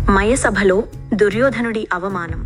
మయసభలో దుర్యోధనుడి అవమానం.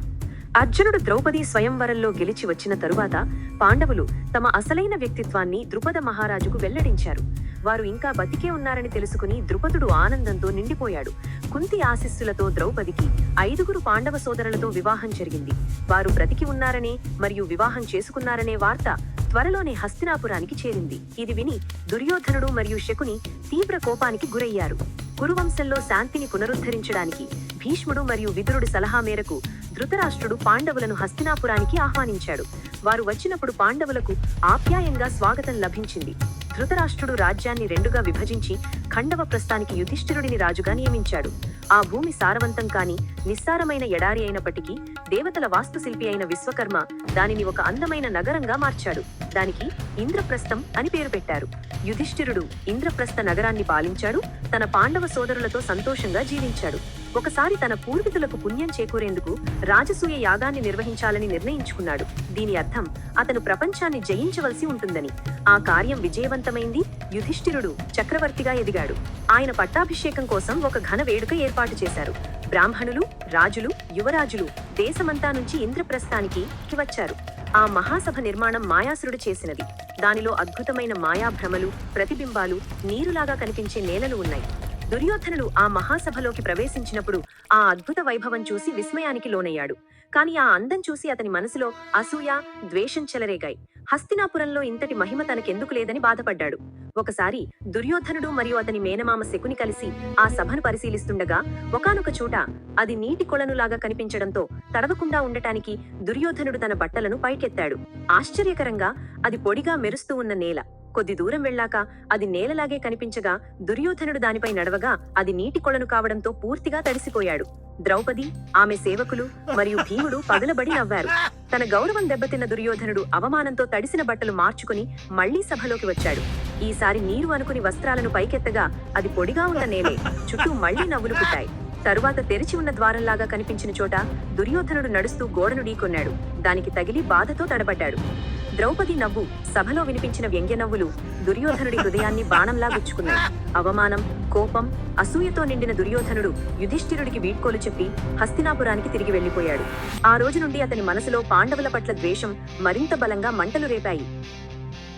అర్జునుడు ద్రౌపది స్వయంవరంలో గెలిచి వచ్చిన తరువాత పాండవులు తమ అసలైన వ్యక్తిత్వాన్ని ద్రుపద మహారాజుకు వెల్లడించారు. వారు ఇంకా బతికే ఉన్నారని తెలుసుకుని ద్రుపదుడు ఆనందంతో నిండిపోయాడు. కుంతి ఆశీస్సులతో ద్రౌపదికి 5 పాండవ సోదరులతో వివాహం జరిగింది. వారు బ్రతికి ఉన్నారనే మరియు వివాహం చేసుకున్నారనే వార్త త్వరలోనే హస్తినాపురానికి చేరింది. ఇది విని దుర్యోధనుడు మరియు శకుని తీవ్ర కోపానికి గురయ్యారు. కురువంశంలో శాంతిని పునరుద్ధరించడానికి భీష్ముడు మరియు విదురుడి సలహా మేరకు ధృతరాష్ట్రుడు పాండవులను హస్తినాపురానికి ఆహ్వానించాడు. వారు వచ్చినప్పుడు పాండవులకు ఆప్యాయంగా స్వాగతం లభించింది. ధృతరాష్ట్రుడు రాజ్యాన్ని 2గా విభజించి ఖండవ ప్రస్థానికి యుధిష్ఠిరుడిని రాజుగా నియమించాడు. ఆ భూమి సారవంతం కాని నిస్సారమైన ఎడారి అయినప్పటికీ దేవతల వాస్తుశిల్పి అయిన విశ్వకర్మ దానిని ఒక అందమైన నగరంగా మార్చాడు. దానికి ఇంద్రప్రస్థం అని పేరు పెట్టారు. యుధిష్ఠిరుడు ఇంద్రప్రస్థ నగరాన్ని పాలించాడు. తన పాండవ సోదరులతో సంతోషంగా జీవించాడు. ఒకసారి తన పూర్వీకులకు పుణ్యం చేకూరేందుకు రాజసూయ యాగాన్ని నిర్వహించాలని నిర్ణయించుకున్నాడు. దీని అర్థం అతను ప్రపంచాన్ని జయించవలసి ఉంటుందని. ఆ కార్యం విజయవంతమైంది. యుధిష్ఠిరుడు చక్రవర్తిగా ఎదిగాడు. ఆయన పట్టాభిషేకం కోసం ఒక ఘన వేడుక ఏర్పాటు చేశారు. బ్రాహ్మణులు, రాజులు, యువరాజులు దేశమంతా నుంచి ఇంద్రప్రస్థానికి వచ్చారు. ఆ మహాసభ నిర్మాణం మాయాసురుడు చేసినది. దానిలో అద్భుతమైన మాయాభ్రమలు, ప్రతిబింబాలు, నీరులాగా కనిపించే నేలలు ఉన్నాయి. దుర్యోధనుడు ఆ మహాసభలోకి ప్రవేశించినప్పుడు ఆ అద్భుత వైభవం చూసి విస్మయానికి లోనయ్యాడు. కాని ఆ అందం చూసి అతని మనసులో అసూయ, ద్వేషం చెలరేగాయి. హస్తినాపురంలో ఇంతటి మహిమ తనకెందుకు లేదని బాధపడ్డాడు. ఒకసారి దుర్యోధనుడు మరియు అతని మేనమామ శకుని కలిసి ఆ సభను పరిశీలిస్తుండగా ఒకానొక చోట అది నీటి కొలనులాగా కనిపించడంతో తడవకుండా ఉండటానికి దుర్యోధనుడు తన బట్టలను పైకెత్తాడు. ఆశ్చర్యకరంగా అది పొడిగా మెరుస్తూ ఉన్న నేల. కొద్ది దూరం వెళ్ళాక అది నేలలాగే కనిపించగా దుర్యోధనుడు దానిపై నడవగా అది నీటి కొలను కావడంతో పూర్తిగా తడిసిపోయాడు. ద్రౌపది, ఆమె సేవకులు మరియు భీముడు పగలబడి నవ్వారు. తన గౌరవం దెబ్బతిన్న దుర్యోధనుడు అవమానంతో తడిసిన బట్టలు మార్చుకుని మళ్లీ సభలోకి వచ్చాడు. ఈసారి నీరు అనుకుని వస్త్రాలను పైకెత్తగా అది పొడిగా ఉన్న నేలే. చుట్టూ మళ్లీ నవ్వులు పుట్టాయి. తరువాత తెరిచి ఉన్న ద్వారంలాగా కనిపించిన చోట దుర్యోధనుడు నడుస్తూ గోడను ఢీకొన్నాడు. దానికి తగిలి బాధతో తడబడ్డాడు. ద్రౌపది నవ్వు, సభలో వినిపించిన వ్యంగ్య నవ్వులు దుర్యోధనుడి హృదయాన్ని బాణంలా గుచ్చుకున్నాయి. అవమానం, కోపం, అసూయతో నిండిన దుర్యోధనుడు యుధిష్ఠిరుడికి వీడ్కోలు చెప్పి హస్తినాపురానికి తిరిగి వెళ్లిపోయాడు. ఆ రోజు నుండి అతని మనసులో పాండవుల పట్ల ద్వేషం మరింత బలంగా మంటలు రేపాయి.